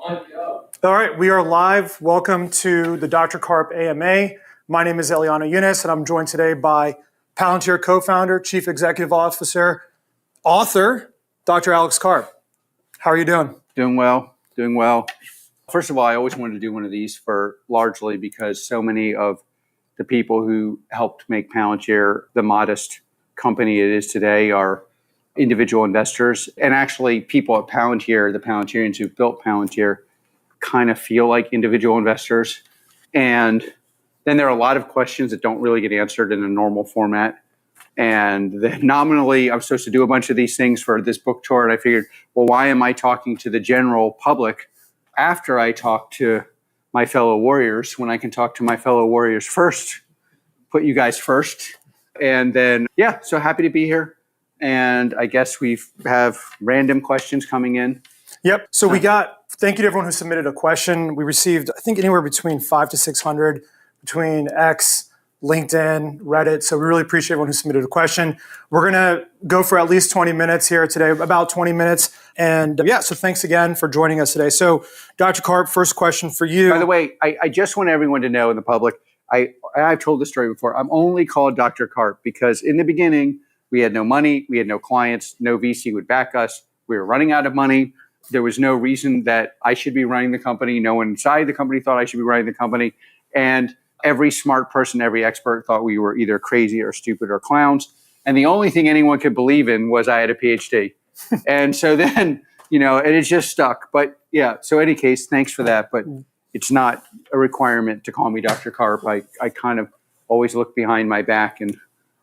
All right, we are live. Welcome to the Dr. Karp AMA. My name is Eliana Yunus, and I'm joined today by Palantir co-founder, chief executive officer, author, Dr. Alex Karp. How are you doing? Doing well. First of all, I always wanted to do one of these for largely because so many of the people who helped make Palantir the modest company it is today are individual investors. And actually, people at Palantir, the Palantirians who built Palantir, kind of feel like individual investors. And then there are a lot of questions that don't really get answered in a normal format. And then nominally, I'm supposed to do a bunch of these things for this book tour. And I figured, well, why am I talking to the general public after I talk to my fellow warriors when I can talk to my fellow warriors first, put you guys first. And then, so happy to be here. And I guess we have random questions coming in. Yep. So thank you to everyone who submitted a question. We received, I think, anywhere between 500 to 600 between X, LinkedIn, Reddit. So we really appreciate everyone who submitted a question. We're going to go for at least 20 minutes here today, about 20 minutes. And so thanks again for joining us today. So Dr. Karp, first question for you. By the way, I just want everyone to know in the public, I've told this story before. I'm only called Dr. Karp because in the beginning, we had no money, we had no clients, no VC would back us. We were running out of money. There was no reason that I should be running the company. No one inside the company thought I should be running the company. And every smart person, every expert thought we were either crazy or stupid or clowns. And the only thing anyone could believe in was I had a PhD. And so then, and it just stuck. But so any case, thanks for that. But it's not a requirement to call me Dr. Karp. I kind of always look behind my back and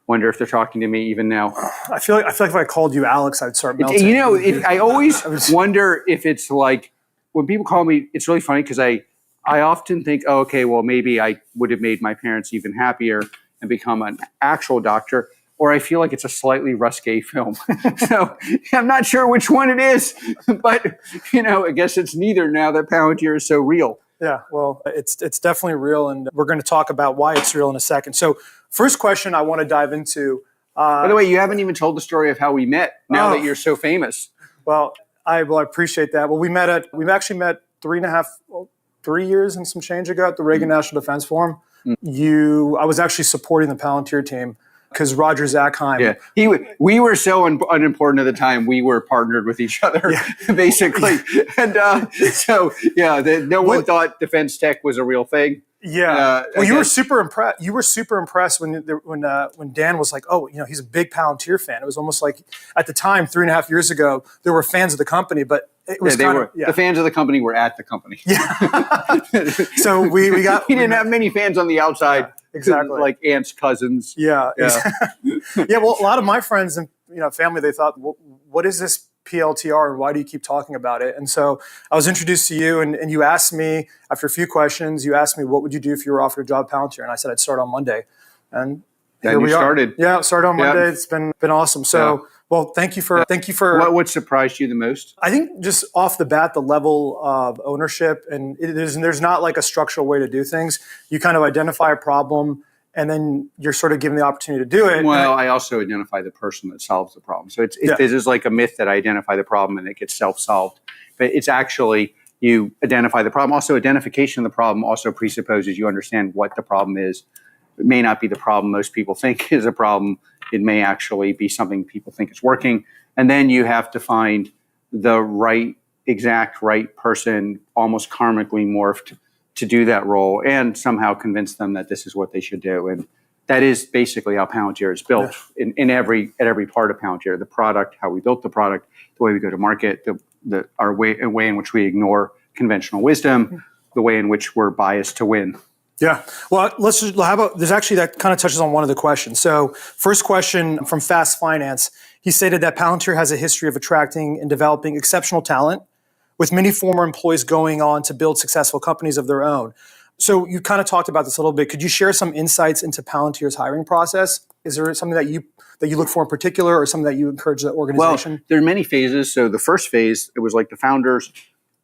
wonder if they're talking to me even now. I feel like if I called you Alex, I'd start melting. I always wonder if it's like when people call me, it's really funny because I often think, oh, okay, well, maybe I would have made my parents even happier and become an actual doctor. Or I feel like it's a slightly risque film. So I'm not sure which one it is, but I guess it's neither now that Palantir is so real. Yeah, well, it's definitely real, and we're going to talk about why it's real in a second. So first question I want to dive into. By the way, you haven't even told the story of how we met now that you're so famous. Well, I appreciate that. Well, we've actually met 3 years and some change ago at the Reagan National Defense Forum. I was actually supporting the Palantir team because Roger Zackheim. Yeah, we were so unimportant at the time. We were partnered with each other, basically, and no one thought defense tech was a real thing. Yeah, you were super impressed. You were super impressed when Dan was like, "Oh, he's a big Palantir fan." It was almost like at the time, 3.5 years ago, there were fans of the company, but it was the fans of the company were at the company. Yeah. So we didn't have many fans on the outside. Yeah, exactly, like aunts, cousins. Yeah. Well, a lot of my friends and family, they thought, "What is this PLTR and why do you keep talking about it?" And so I was introduced to you, and you asked me after a few questions. You asked me, "What would you do if you were offered a job at Palantir?" And I said I'd start on Monday, and here we started. Yeah, started on Monday. It's been awesome. So. Well, thank you for. What surprised you the most? I think just off the bat, the level of ownership, and there's not like a structural way to do things. You kind of identify a problem, and then you're sort of given the opportunity to do it. Well, I also identify the person that solves the problem. So this is like a myth that I identify the problem and it gets self-solved, but it's actually you identify the problem. Also, identification of the problem also presupposes you understand what the problem is. It may not be the problem most people think is a problem. It may actually be something people think is working. And then you have to find the exact right person, almost karmically morphed, to do that role and somehow convince them that this is what they should do. And that is basically how Palantir is built at every part of Palantir. The product, how we built the product, the way we go to market, our way in which we ignore conventional wisdom, the way in which we're biased to win. Yeah. Well, there's actually that kind of touches on one of the questions. So first question from Fast Finance, he stated that Palantir has a history of attracting and developing exceptional talent with many former employees going on to build successful companies of their own. So you kind of talked about this a little bit. Could you share some insights into Palantir's hiring process? Is there something that you look for in particular or something that you encourage the organization? Well, there are many phases. So the first phase, it was like the founders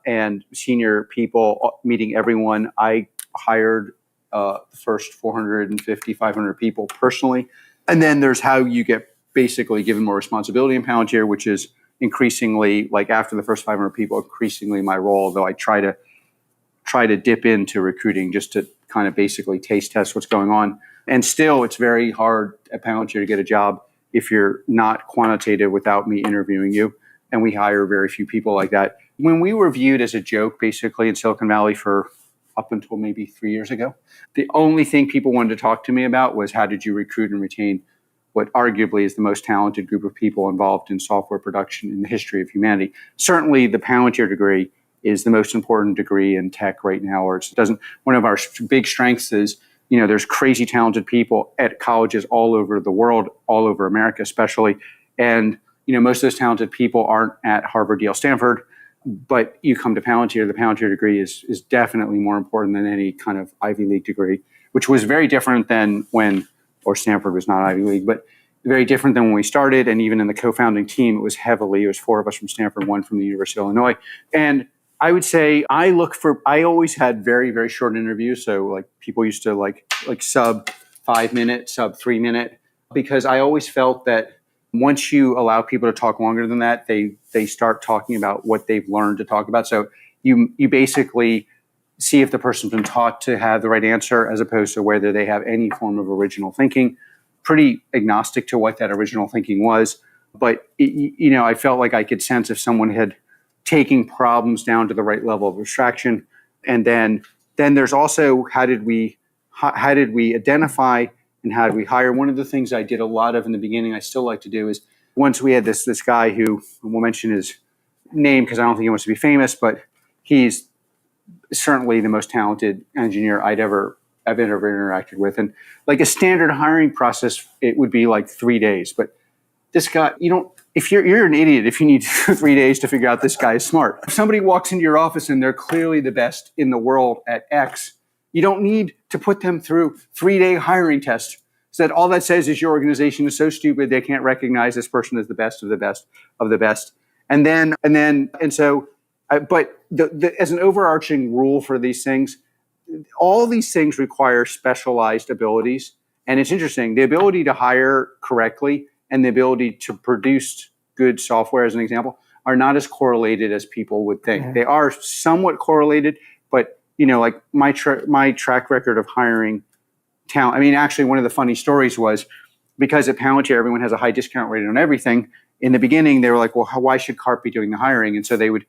and senior people meeting everyone. I hired the first 450, 500 people personally. And then there's how you get basically given more responsibility in Palantir, which is, increasingly, like after the first 500 people, increasingly my role, though I try to dip into recruiting just to kind of basically taste test what's going on. And still, it's very hard at Palantir to get a job if you're not quantitative without me interviewing you. And we hire very few people like that. When we were viewed as a joke, basically in Silicon Valley for up until maybe 3 years ago, the only thing people wanted to talk to me about was how did you recruit and retain what arguably is the most talented group of people involved in software production in the history of humanity. Certainly the Palantir degree is the most important degree in tech right now, or it doesn't. One of our big strengths is, there's crazy talented people at colleges all over the world, all over America especially. And, most of those talented people aren't at Harvard, Yale, Stanford, but you come to Palantir, the Palantir degree is definitely more important than any kind of Ivy League degree, which was very different than or Stanford was not Ivy League, but very different than when we started. And even in the co-founding team, it was 4 of us from Stanford, 1 from the University of Illinois. And I would say I always had very, very short interviews. So like people used to like sub 5 minute, sub 3 minute, because I always felt that once you allow people to talk longer than that, they start talking about what they've learned to talk about. So you basically see if the person's been taught to have the right answer as opposed to whether they have any form of original thinking. Pretty agnostic to what that original thinking was. But, I felt like I could sense if someone had taken problems down to the right level of abstraction. And then there's also how did we identify and how did we hire? One of the things I did a lot of in the beginning, I still like to do, is once we had this guy who, we'll mention his name because I don't think he wants to be famous, but he's certainly the most talented engineer I've ever interacted with. And like a standard hiring process, it would be like 3 days. But this guy, you're an idiot if you need 3 days to figure out this guy is smart. If somebody walks into your office and they're clearly the best in the world at X, you don't need to put them through 3-day hiring tests. So that all that says is your organization is so stupid they can't recognize this person as the best of the best of the best. But as an overarching rule for these things, all these things require specialized abilities. And it's interesting, the ability to hire correctly and the ability to produce good software, as an example, are not as correlated as people would think. Mm-hmm. They are somewhat correlated, but like my track record of hiring talent. I mean, actually, one of the funny stories was because at Palantir, everyone has a high discount rate on everything. In the beginning, they were like, well, why should Karp be doing the hiring? And so they would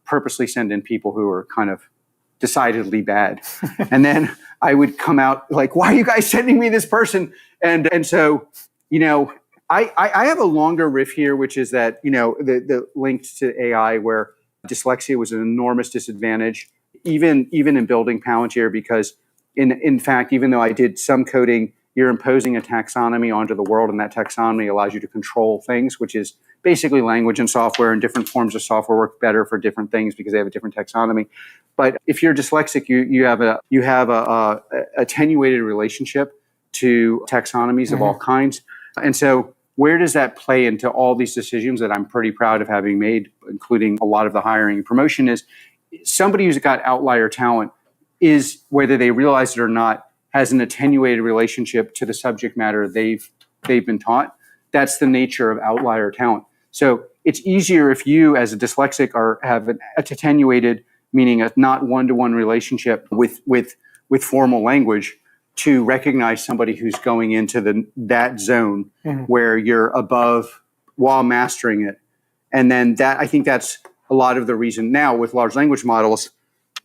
purposely send in people who were kind of decidedly bad. And then I would come out like, why are you guys sending me this person? And so, I have a longer riff here, which is that, the linked to AI where dyslexia was an enormous disadvantage, even in building Palantir, because in fact, even though I did some coding, you're imposing a taxonomy onto the world, and that taxonomy allows you to control things, which is basically language and software, and different forms of software work better for different things because they have a different taxonomy. But if you're dyslexic, you have a attenuated relationship to taxonomies of all kinds. And so where does that play into all these decisions that I'm pretty proud of having made, including a lot of the hiring and promotion, is somebody who's got outlier talent is, whether they realize it or not, has an attenuated relationship to the subject matter they've been taught. That's the nature of outlier talent. So it's easier if you, as a dyslexic, have an attenuated, meaning a not one-to-one relationship with formal language, to recognize somebody who's going into that zone where you're above while mastering it. And then I think that's a lot of the reason now with large language models,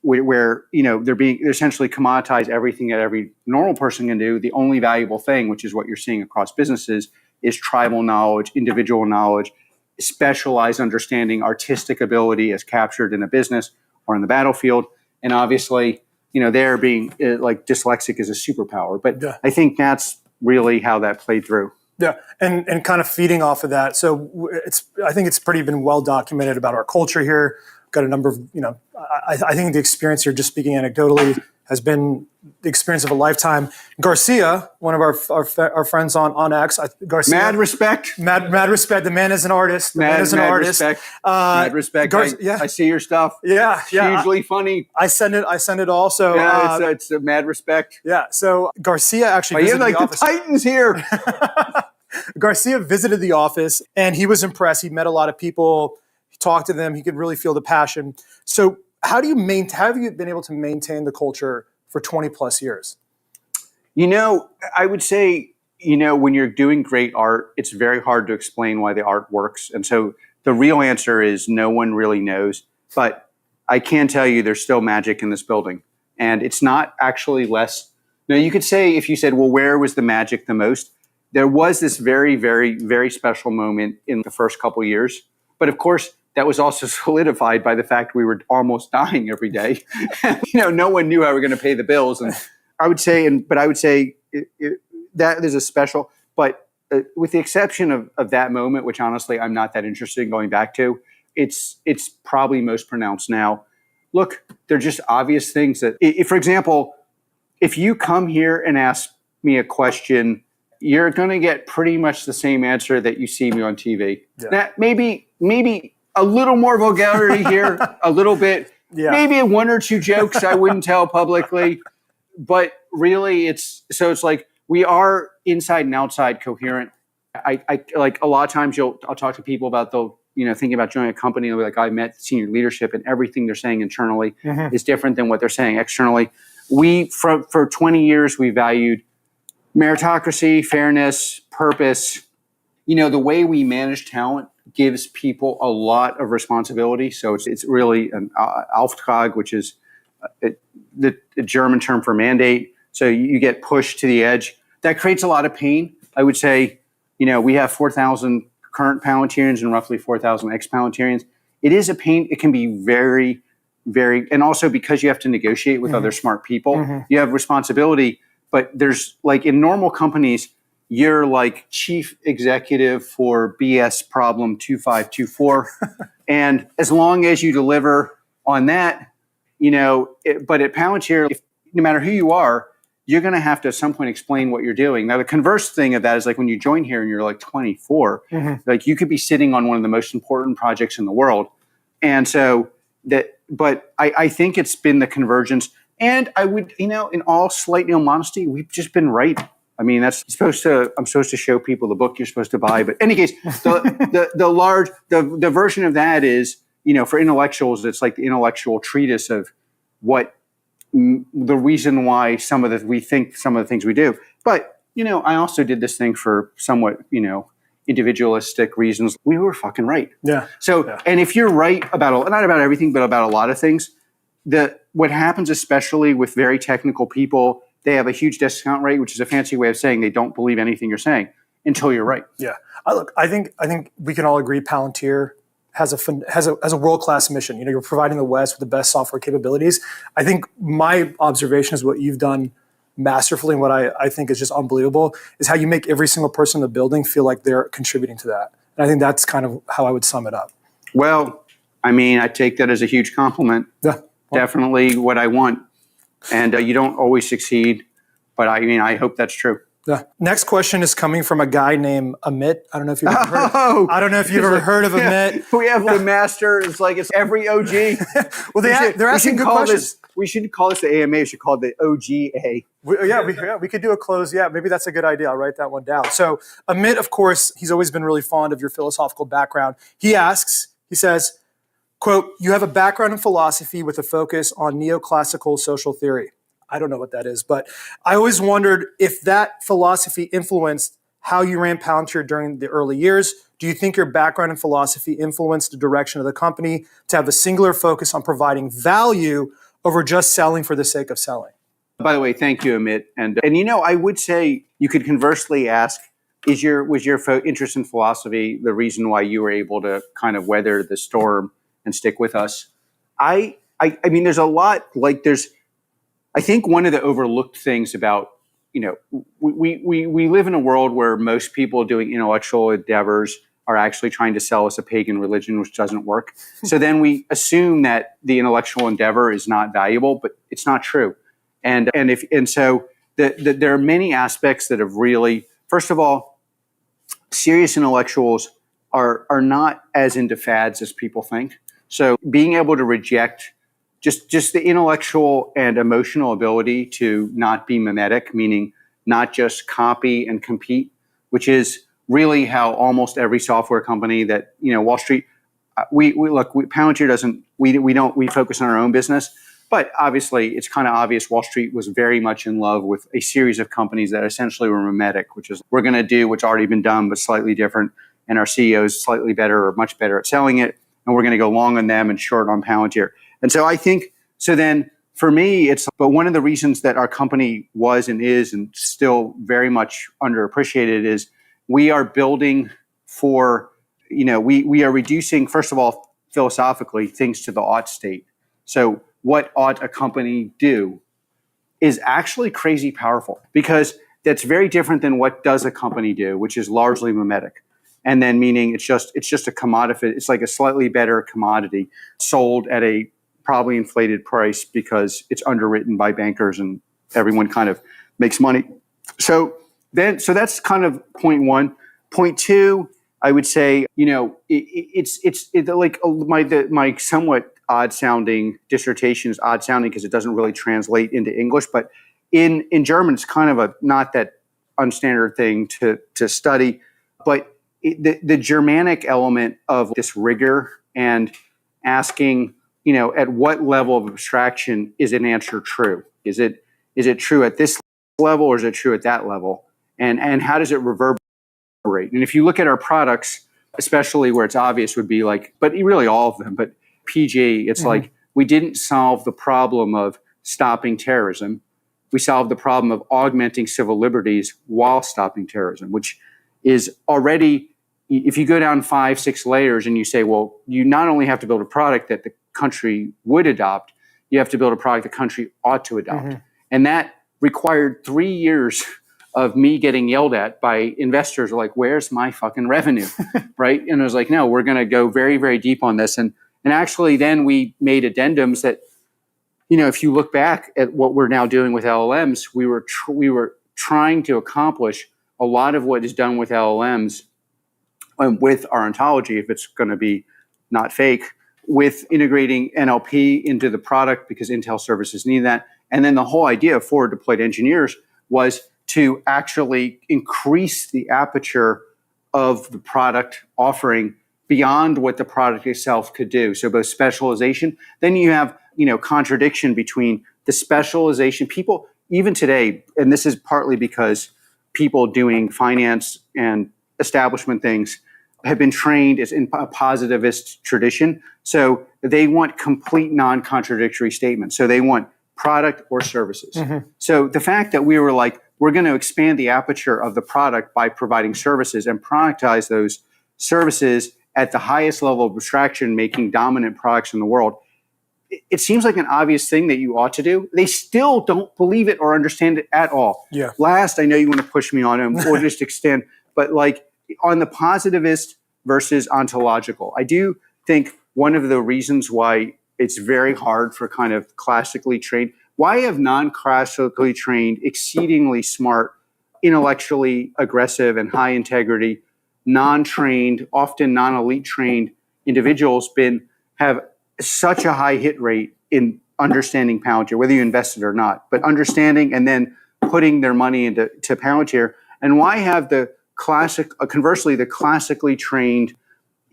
where they're essentially commoditize everything that every normal person can do. The only valuable thing, which is what you're seeing across businesses, is tribal knowledge, individual knowledge, specialized understanding, artistic ability as captured in a business or in the battlefield. And obviously, there being like dyslexic is a superpower. But yeah. I think that's really how that played through. Yeah, and kind of feeding off of that. So I think it's pretty been well documented about our culture here. Got a number of, I think the experience here, just speaking anecdotally, has been the experience of a lifetime. Garcia, one of our friends on X, Garcia. Mad respect. Mad respect. The man is an artist. Mad respect. Mad respect. I see your stuff. Yeah. Hugely funny. I send it also. Yeah, it's a mad respect. Yeah. So Garcia actually visited the office. The Titans here. Garcia visited the office and he was impressed. He met a lot of people. He talked to them. He could really feel the passion. So how have you been able to maintain the culture for 20 plus years? I would say, when you're doing great art, it's very hard to explain why the art works. And so the real answer is no one really knows. But I can tell you there's still magic in this building. And it's not actually less. Now, you could say, if you said, well, where was the magic the most? There was this very, very, very special moment in the first couple of years. But of course, that was also solidified by the fact we were almost dying every day. No one knew how we were going to pay the bills. And I would say that is a special, but with the exception of that moment, which honestly I'm not that interested in going back to, it's probably most pronounced now. Look, they're just obvious things that, for example, if you come here and ask me a question, you're going to get pretty much the same answer that you see me on TV. Yeah. That maybe a little more vulgarity here, a little bit, maybe one or two jokes I wouldn't tell publicly, but really it's like we are inside and outside coherent. I like a lot of times I'll talk to people about thinking about joining a company, and like I met senior leadership and everything they're saying internally is different than what they're saying externally. For 20 years, we valued meritocracy, fairness, purpose. The way we manage talent gives people a lot of responsibility. So it's really an Auftrag, which is the German term for mandate. So you get pushed to the edge. That creates a lot of pain. I would say, we have 4,000 current Palantirians and roughly 4,000 ex-Palantirians. It is a pain. It can be very, very, and also because you have to negotiate with other smart people, you have responsibility. But there's like in normal companies, you're like chief executive for BS problem 2524. And as long as you deliver on that, but at Palantir, no matter who you are, you're going to have to at some point explain what you're doing. Now, the converse thing of that is like when you join here and you're like 24, like you could be sitting on one of the most important projects in the world. And so but I think it's been the convergence. And I would, in all slight modesty, we've just been right. I mean, I'm supposed to show people the book you're supposed to buy. But in any case, the version of that is, for intellectuals, it's like the intellectual treatise of what the reason why we think some of the things we do. But, I also did this thing for somewhat, individualistic reasons. We were fucking right. Yeah. So, and if you're right about, not about everything, but about a lot of things, what happens, especially with very technical people, they have a huge discount rate, which is a fancy way of saying they don't believe anything you're saying until you're right. Yeah. I think we can all agree Palantir has a world-class mission. You're providing the West with the best software capabilities. I think my observation is what you've done masterfully, and what I think is just unbelievable is how you make every single person in the building feel like they're contributing to that. And I think that's kind of how I would sum it up. Well, I take that as a huge compliment. Yeah. Definitely what I want. And you don't always succeed, but I hope that's true. The next question is coming from a guy named Amit. I don't know if you've ever heard of Amit. We have the master. It's like it's every OG. Well, they're asking good questions. We shouldn't call this the AMA. We should call it the OGA. We could do a close. Yeah, maybe that's a good idea. I'll write that one down. So Amit, of course, he's always been really fond of your philosophical background. He says, quote, "You have a background in philosophy with a focus on neoclassical social theory." I don't know what that is, but I always wondered if that philosophy influenced how you ran Palantir during the early years. Do you think your background in philosophy influenced the direction of the company to have a singular focus on providing value over just selling for the sake of selling? By the way, thank you, Amit. And I would say you could conversely ask, was your interest in philosophy the reason why you were able to kind of weather the storm and stick with us? I mean, there's a lot, I think one of the overlooked things about, we live in a world where most people doing intellectual endeavors are actually trying to sell us a pagan religion, which doesn't work. So then we assume that the intellectual endeavor is not valuable, but it's not true. So there are many aspects that have really, first of all, serious intellectuals are not as into fads as people think. So being able to reject just the intellectual and emotional ability to not be mimetic, meaning not just copy and compete, which is really how almost every software company that, Wall Street, Palantir doesn't, we focus on our own business. But obviously, it's kind of obvious Wall Street was very much in love with a series of companies that essentially were mimetic, which is we're going to do what's already been done, but slightly different. And our CEO is slightly better or much better at selling it. And we're going to go long on them and short on Palantir. And so I think, so then for me, but one of the reasons that our company was and is and still very much underappreciated is we are building for, we are reducing, first of all, philosophically, things to the ought state. So what ought a company do is actually crazy powerful, because that's very different than what does a company do, which is largely mimetic. And then meaning it's just a commodity. It's like a slightly better commodity sold at a probably inflated price because it's underwritten by bankers and everyone kind of makes money. So that's kind of point one. Point two, I would say, it's like my somewhat odd sounding dissertation is odd sounding because it doesn't really translate into English, but in German, it's kind of not that unstandard thing to study, but the Germanic element of this rigor and asking, at what level of abstraction is an answer true? Is it true at this level or is it true at that level? And how does it reverberate? And if you look at our products, especially where it's obvious would be like, but really all of them, but PG, it's like we didn't solve the problem of stopping terrorism. We solved the problem of augmenting civil liberties while stopping terrorism, which is already, if you go down 5-6 layers and you say, well, you not only have to build a product that the country would adopt, you have to build a product the country ought to adopt. And that required 3 years of me getting yelled at by investors like, where's my fucking revenue, right? And I was like, no, we're going to go very, very deep on this. And actually then we made addendums that, if you look back at what we're now doing with LLMs, we were trying to accomplish a lot of what is done with LLMs with our ontology, if it's going to be not fake, with integrating NLP into the product because Intel services need that. And then the whole idea of forward deployed engineers was to actually increase the aperture of the product offering beyond what the product itself could do. So both specialization, then you have, contradiction between the specialization. People, even today, and this is partly because people doing finance and establishment things have been trained as in a positivist tradition. So they want complete non-contradictory statements. So they want product or services. So the fact that we were like, we're going to expand the aperture of the product by providing services and productize those services at the highest level of abstraction, making dominant products in the world. It seems like an obvious thing that you ought to do. They still don't believe it or understand it at all. Yeah. Last, I know you want to push me on it or just extend, but like on the positivist versus ontological, I do think one of the reasons why it's very hard for kind of classically trained, why have non-classically trained, exceedingly smart, intellectually aggressive and high integrity, non-trained, often non-elite trained individuals have such a high hit rate in understanding Palantir, whether you invested or not, but understanding and then putting their money into Palantir? And why have conversely, the classically trained,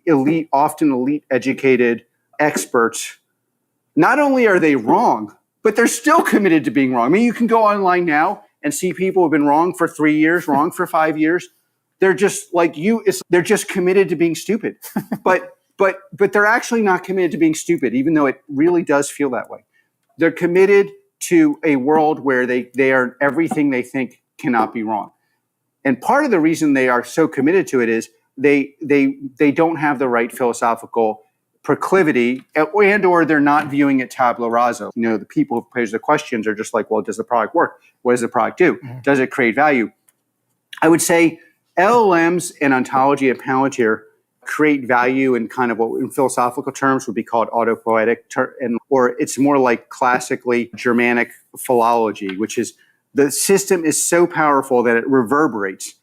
elite, often elite educated experts, not only are they wrong, but they're still committed to being wrong. I mean, you can go online now and see people who've been wrong for 3 years, wrong for 5 years. They're just like you. They're just committed to being stupid. But they're actually not committed to being stupid, even though it really does feel that way. They're committed to a world where they are everything they think cannot be wrong. And part of the reason they are so committed to it is they don't have the right philosophical proclivity, and or they're not viewing it tabula rasa. The people who pose the questions are just like, well, does the product work? What does the product do? Does it create value? I would say LLMs and ontology at Palantir create value in kind of what in philosophical terms would be called autopoietic, or it's more like classically Germanic philology, which is the system is so powerful that it reverberates.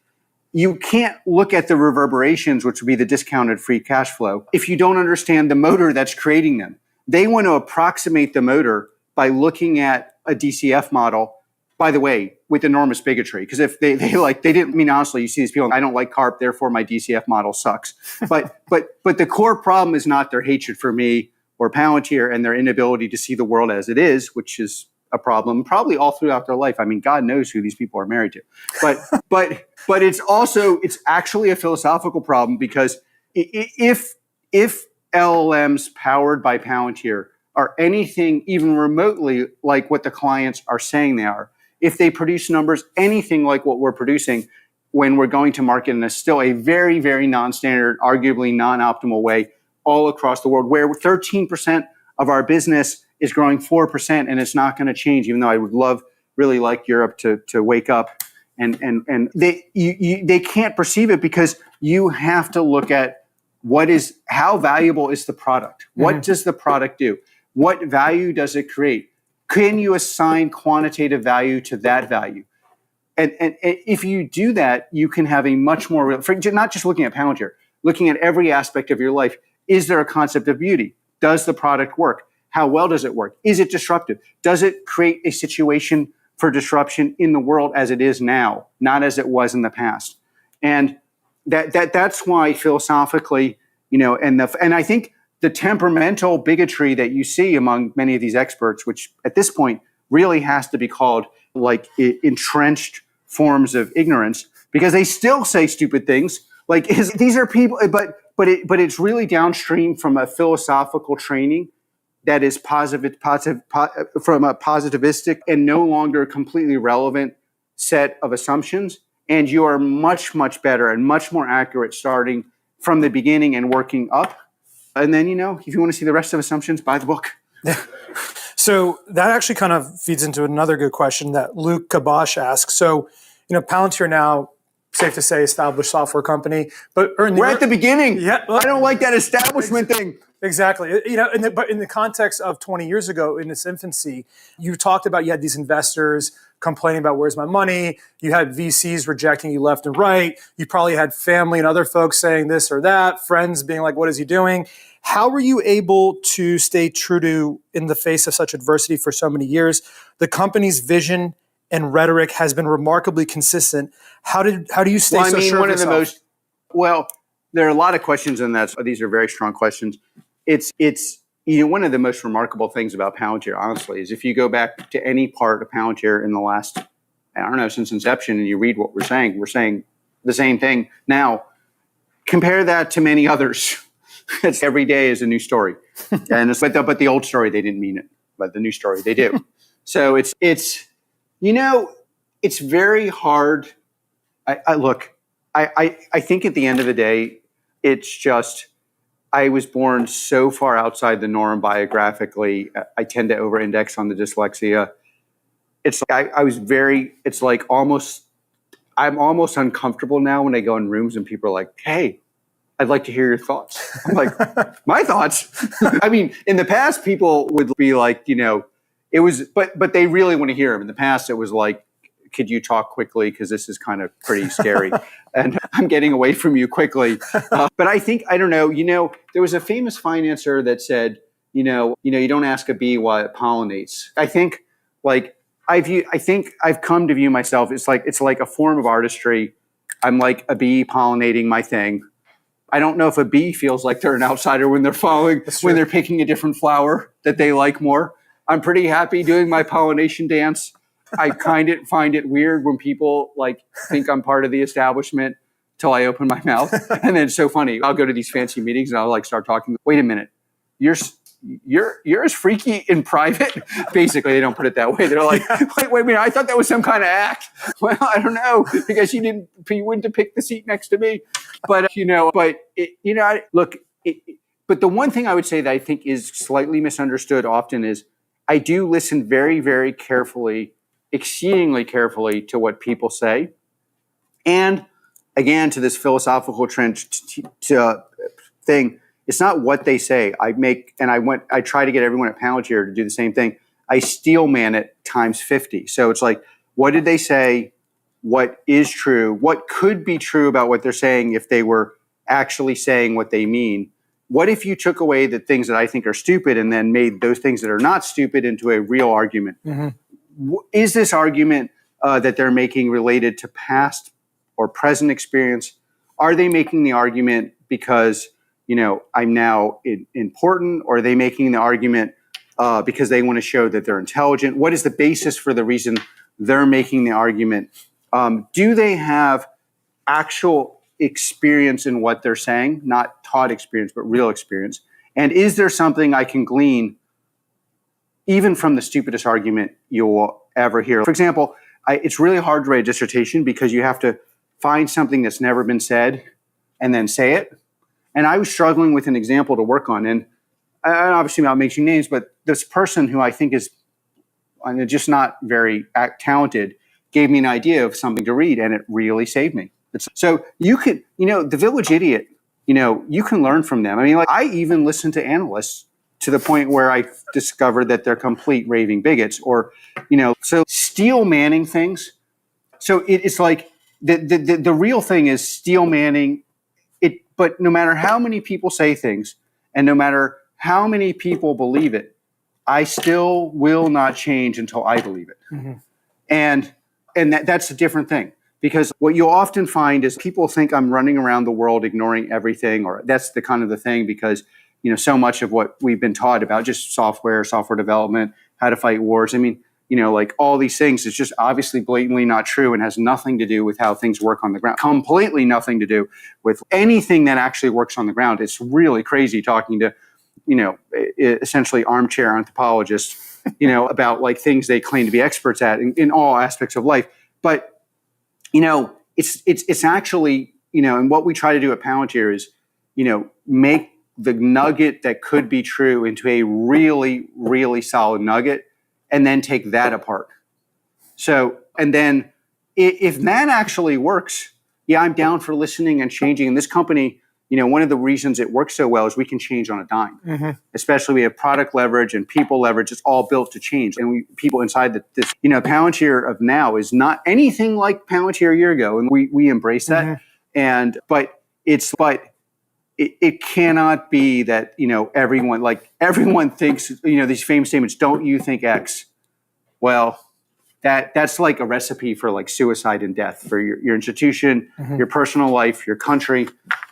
You can't look at the reverberations, which would be the discounted free cash flow, if you don't understand the motor that's creating them. They want to approximate the motor by looking at a DCF model by the way, with enormous bigotry. Because if they didn't, I mean, honestly, you see these people, I don't like Karp, therefore my DCF model sucks. But the core problem is not their hatred for me or Palantir and their inability to see the world as it is, which is a problem probably all throughout their life. I mean, God knows who these people are married to. But it's actually a philosophical problem, because if LLMs powered by Palantir are anything even remotely like what the clients are saying they are, if they produce numbers anything like what we're producing when we're going to market in still a very, very non-standard, arguably non-optimal way all across the world, where 13% of our business is growing 4%, and it's not going to change, even though I would really like Europe to wake up. And they can't perceive it, because you have to look at how valuable is the product? What does the product do? What value does it create? Can you assign quantitative value to that value? And if you do that, you can have a much more, not just looking at Palantir, looking at every aspect of your life. Is there a concept of beauty? Does the product work? How well does it work? Is it disruptive? Does it create a situation for disruption in the world as it is now, not as it was in the past? And that's why philosophically, and I think the temperamental bigotry that you see among many of these experts, which at this point really has to be called like entrenched forms of ignorance, because they still say stupid things. Like these are people, but it's really downstream from a philosophical training that is positive from a positivistic and no longer completely relevant set of assumptions. And you are much, much better and much more accurate starting from the beginning and working up. And then, if you want to see the rest of assumptions, buy the book. Yeah. So that actually kind of feeds into another good question that Luke Kabosh asks. So, Palantir now, safe to say, established software company, but we're at the beginning. Yeah, I don't like that establishment thing. Exactly. But in the context of 20 years ago, in its infancy, you talked about you had these investors complaining about where's my money. You had VCs rejecting you left and right. You probably had family and other folks saying this or that, friends being like, what is he doing? How were you able to stay true to, in the face of such adversity for so many years? The company's vision and rhetoric has been remarkably consistent. How do you stay so sure of yourself? There are a lot of questions in that. So these are very strong questions. It's one of the most remarkable things about Palantir, honestly, is if you go back to any part of Palantir in the last, since inception, and you read what we're saying the same thing. Now, compare that to many others. It's every day is a new story. But the old story, they didn't mean it. But the new story, they do. So it's very hard. I think at the end of the day, it's just, I was born so far outside the norm biographically. I tend to over-index on the dyslexia. I'm almost uncomfortable now when I go in rooms and people are like, hey, I'd like to hear your thoughts. I'm like, my thoughts? I mean, in the past, people would be like, it was, but they really want to hear them. In the past, it was like, could you talk quickly? Because this is kind of pretty scary. And I'm getting away from you quickly. But I think, I don't know, there was a famous financer that said, you don't ask a bee why it pollinates. I think I've come to view myself, it's like a form of artistry. I'm like a bee pollinating my thing. I don't know if a bee feels like they're an outsider when they're picking a different flower that they like more. I'm pretty happy doing my pollination dance. I find it weird when people think I'm part of the establishment till I open my mouth. And then it's so funny. I'll go to these fancy meetings and I'll start talking. Wait a minute. You're as freaky in private. Basically, they don't put it that way. They're like, wait a minute. I thought that was some kind of act. Well, I don't know, because you wouldn't have picked the seat next to me. But but the one thing I would say that I think is slightly misunderstood often is I do listen very, very carefully, exceedingly carefully to what people say. And again, to this philosophical thing, it's not what they say. I try to get everyone at Palantir to do the same thing. I steel man it times 50. So it's like, what did they say? What is true? What could be true about what they're saying if they were actually saying what they mean? What if you took away the things that I think are stupid and then made those things that are not stupid into a real argument? Mm-hmm. is this argument that they're making related to past or present experience? Are they making the argument because, I'm now important, or are they making the argument because they want to show that they're intelligent? What is the basis for the reason they're making the argument? Do they have actual experience in what they're saying? Not taught experience, but real experience. And is there something I can glean even from the stupidest argument you'll ever hear? For example, it's really hard to write a dissertation because you have to find something that's never been said and then say it. And I was struggling with an example to work on. And obviously I'm not mentioning names, but this person who I think is just not very talented gave me an idea of something to read, and it really saved me. So you could, The Village Idiot, you can learn from them. I mean, I even listen to analysts to the point where I discovered that they're complete raving bigots, or, so steel manning things. So it's like the real thing is steel manning it. But no matter how many people say things, and no matter how many people believe it, I still will not change until I believe it. Mm-hmm. And that's a different thing. Because what you'll often find is people think I'm running around the world ignoring everything, or that's the kind of the thing, because so much of what we've been taught about just software development, how to fight wars. I mean, like all these things is just obviously blatantly not true and has nothing to do with how things work on the ground. Completely nothing to do with anything that actually works on the ground. It's really crazy talking to, essentially armchair anthropologists, about like things they claim to be experts at in all aspects of life. But it's actually, and what we try to do at Palantir is, make the nugget that could be true into a really, really solid nugget, and then take that apart. So, and then if that actually works, yeah, I'm down for listening and changing. In this company, one of the reasons it works so well is we can change on a dime. Mm-hmm. Especially we have product leverage and people leverage. It's all built to change. And people inside this, Palantir of now is not anything like Palantir a year ago. And we embrace that. Mm-hmm. But it cannot be that, everyone thinks, these famous statements, don't you think X? Well, that's like a recipe for like suicide and death for your institution, mm-hmm. your personal life, your country.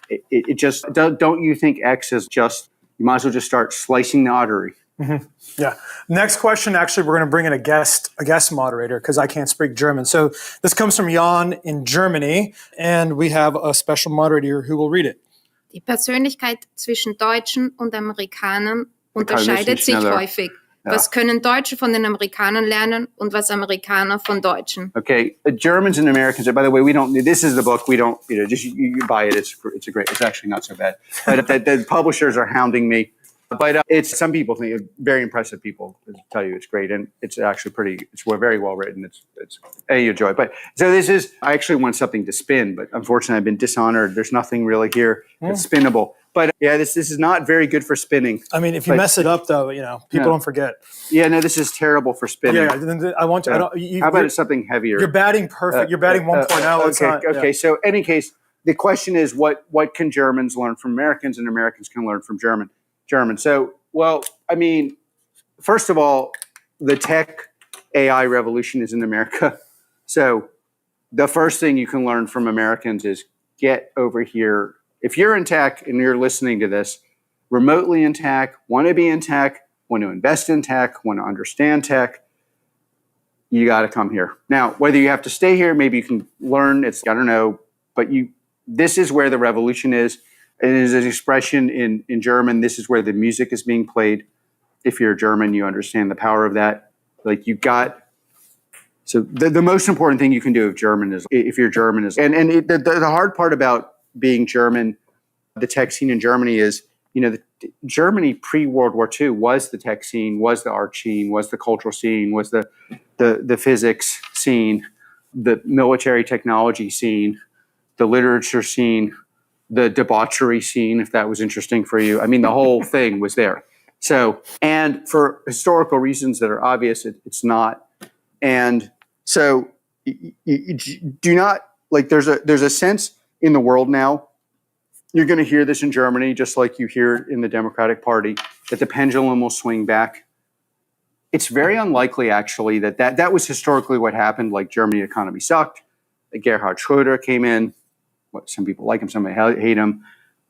It just, don't you think X is just, you might as well just start slicing the artery. Mm-hmm. Yeah. Next question, actually, we're going to bring in a guest moderator because I can't speak German. So this comes from Jan in Germany, and we have a special moderator who will read it. Die Persönlichkeit zwischen Deutschen und Amerikanern unterscheidet sich häufig. Ja. Was können Deutsche von den Amerikanern lernen und was Amerikaner von Deutschen? Okay, Germans and Americans. By the way, this is the book. We don't. Just you buy it. It's actually not so bad. But the publishers are hounding me. But it's some people think very impressive people tell you it's great, and it's actually it's very well written. It's you enjoy it. But so I actually want something to spin, but unfortunately I've been dishonored. There's nothing really here that's spinnable. But yeah, this is not very good for spinning. I mean, if you mess it up, though, people don't forget. Yeah, no, this is terrible for spinning. Yeah, I want to. How about something heavier? You're batting perfect. You're batting 1.0. Okay. So, any case, the question is, what can Germans learn from Americans, and Americans can learn from German. So, well, I mean, first of all, the tech AI revolution is in America. So, the first thing you can learn from Americans is get over here. If you're in tech and you're listening to this, remotely in tech, want to be in tech, want to invest in tech, want to understand tech, you got to come here. Now, whether you have to stay here, maybe you can learn, I don't know, but this is where the revolution is. It is an expression in German. This is where the music is being played. If you're German, you understand the power of that. So the most important thing you can do if you're German is, the hard part about being German, the tech scene in Germany is, Germany pre-World War II was the tech scene, was the art scene, was the cultural scene, was the physics scene, the military technology scene, the literature scene, the debauchery scene, if that was interesting for you. I mean, the whole thing was there. So, and for historical reasons that are obvious, it's not. And so you do not, there's a sense in the world now, you're going to hear this in Germany, just like you hear it in the Democratic Party, that the pendulum will swing back it's very unlikely, actually, that was historically what happened. Like Germany economy sucked. Gerhard Schröder came in. Some people like him, some hate him.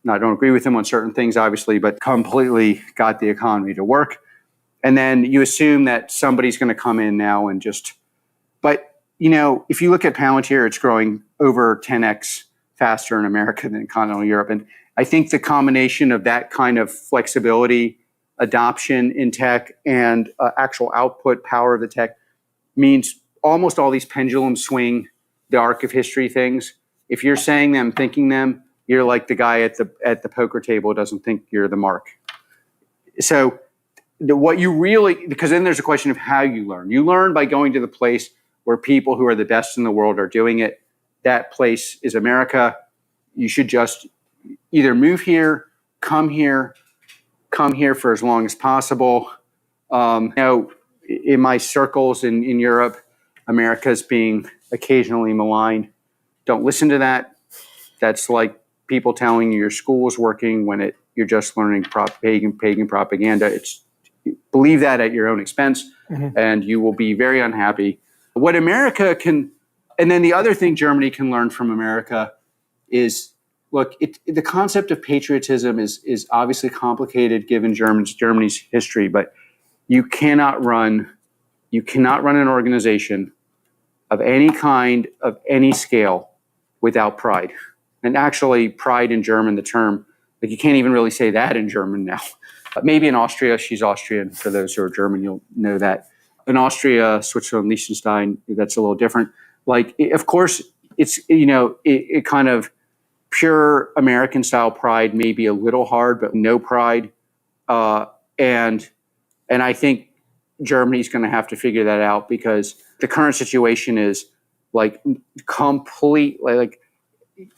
I don't agree with him on certain things, obviously, but completely got the economy to work. And then you assume that somebody's going to come in now and just, but if you look at Palantir, it's growing over 10x faster in America than in continental Europe. And I think the combination of that kind of flexibility, adoption in tech, and actual output power of the tech means almost all these pendulum swing the arc of history things. If you're saying them, thinking them, you're like the guy at the poker table who doesn't think you're the mark. So what you really, because then there's a question of how you learn. You learn by going to the place where people who are the best in the world are doing it. That place is America. You should just either move here, come here for as long as possible. In my circles in Europe, America's being occasionally maligned. Don't listen to that. That's like people telling you your school is working when you're just learning pagan propaganda. Believe that at your own expense, and you will be very unhappy. What America can, and then the other thing Germany can learn from America is, look, the concept of patriotism is obviously complicated given Germany's history, but you cannot run an organization of any kind, of any scale, without pride. And actually, pride in German, the term, like you can't even really say that in German now. Maybe in Austria, she's Austrian. For those who are German, you'll know that. In Austria, Switzerland, Liechtenstein, that's a little different. Like, of course, it's, it kind of pure American style pride may be a little hard, but no pride. And I think Germany's going to have to figure that out, because the current situation is like complete, like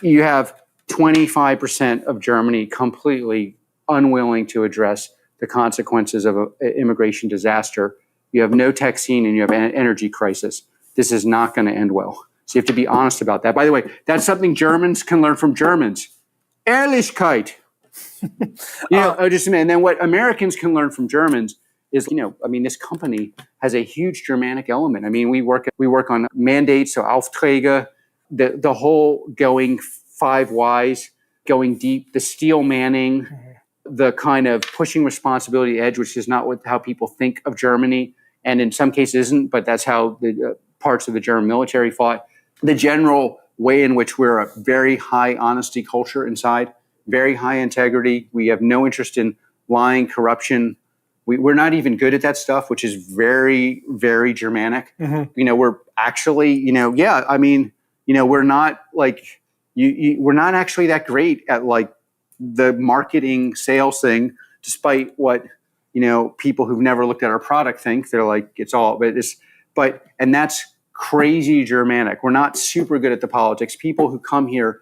you have 25% of Germany completely unwilling to address the consequences of an immigration disaster. You have no tech scene and you have an energy crisis. This is not going to end well. So you have to be honest about that. By the way, that's something Germans can learn from Germans. Ehrlichkeit. Just a minute. And then what Americans can learn from Germans is, this company has a huge Germanic element. I mean, we work on mandates, so Aufträge, the whole going 5 whys, going deep, the steel manning, the kind of pushing responsibility edge, which is not how people think of Germany, and in some cases isn't, but that's how the parts of the German military fought. The general way in which we're a very high honesty culture inside, very high integrity. We have no interest in lying, corruption. We're not even good at that stuff, which is very, very Germanic. We're actually, we're not like, we're not actually that great at like the marketing sales thing, despite what, people who've never looked at our product think. They're like, and that's crazy Germanic. We're not super good at the politics. People who come here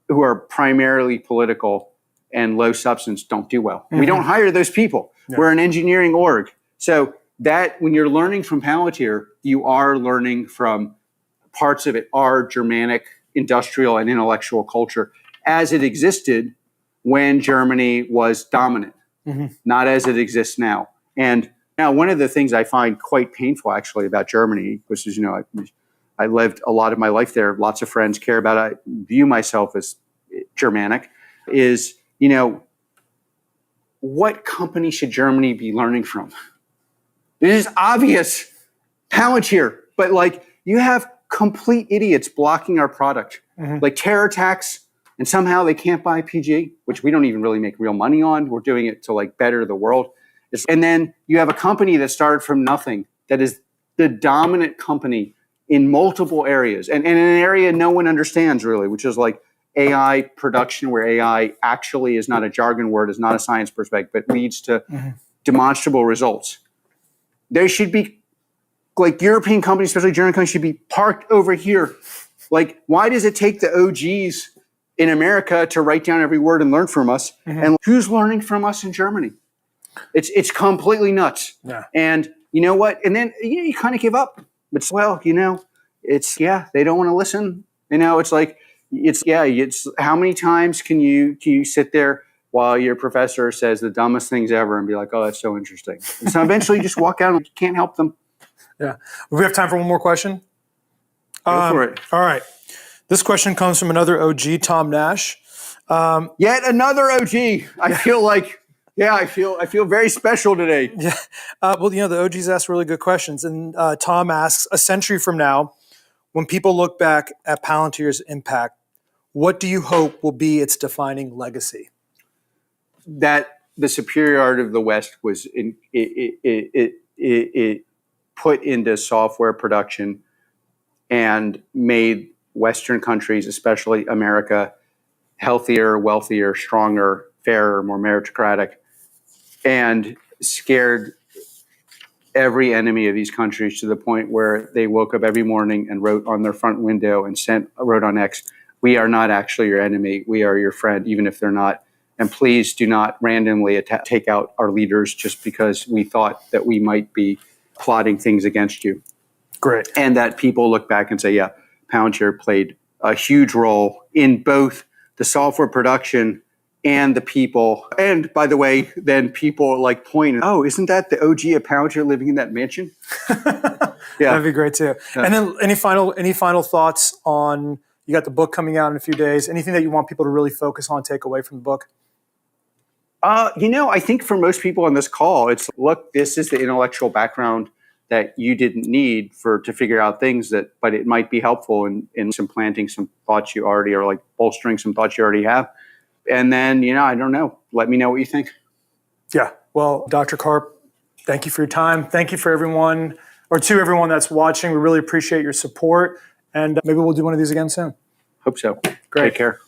who are primarily political and low substance don't do well. We don't hire those people. Yeah. We're an engineering org. So that when you're learning from Palantir, you are learning from parts of it are Germanic, industrial, and intellectual culture as it existed when Germany was dominant, not as it exists now. And now one of the things I find quite painful actually about Germany, which is, I lived a lot of my life there, lots of friends care about it, I view myself as Germanic, is, what company should Germany be learning from? It is obvious, Palantir, but like you have complete idiots blocking our product, like terror attacks, and somehow they can't buy PG, which we don't even really make real money on. We're doing it to like better the world. And then you have a company that started from nothing, that is the dominant company in multiple areas, and in an area no one understands really, which is like AI production, where AI actually is not a jargon word, is not a science perspective, but leads to demonstrable results. There should be, like European companies, especially German companies, should be parked over here. Like, why does it take the OGs in America to write down every word and learn from us? And who's learning from us in Germany? It's completely nuts. Yeah. And you know what? And then you kind of give up. It's they don't want to listen. It's like, it's how many times can you sit there while your professor says the dumbest things ever and be like, oh, that's so interesting. And so eventually you just walk out and you can't help them. Yeah. We have time for one more question. Go for it. All right. This question comes from another OG, Tom Nash. Yet another OG. I feel like, I feel very special today. Yeah. Well, the OGs ask really good questions. And Tom asks, a century from now, when people look back at Palantir's impact, what do you hope will be its defining legacy? That the superiority of the West was it put into software production and made Western countries, especially America, healthier, wealthier, stronger, fairer, more meritocratic, and scared every enemy of these countries to the point where they woke up every morning and wrote on their front window and wrote on X, we are not actually your enemy. We are your friend, even if they're not. And please do not randomly take out our leaders just because we thought that we might be plotting things against you. Great. And that people look back and say, yeah, Palantir played a huge role in both the software production and the people. And by the way, then people like point, oh, isn't that the OG of Palantir living in that mansion? Yeah. That'd be great too. Yeah. And then any final thoughts on, you got the book coming out in a few days, anything that you want people to really focus on, take away from the book? I think for most people on this call, it's, look, this is the intellectual background that you didn't need to figure out things but it might be helpful in supplanting some thoughts you already, or like bolstering some thoughts you already have. And then, I don't know, let me know what you think. Yeah. Well, Dr. Karp, thank you for your time. Thank you for everyone that's watching. We really appreciate your support, and maybe we'll do one of these again soon. Hope so. Great. Take care.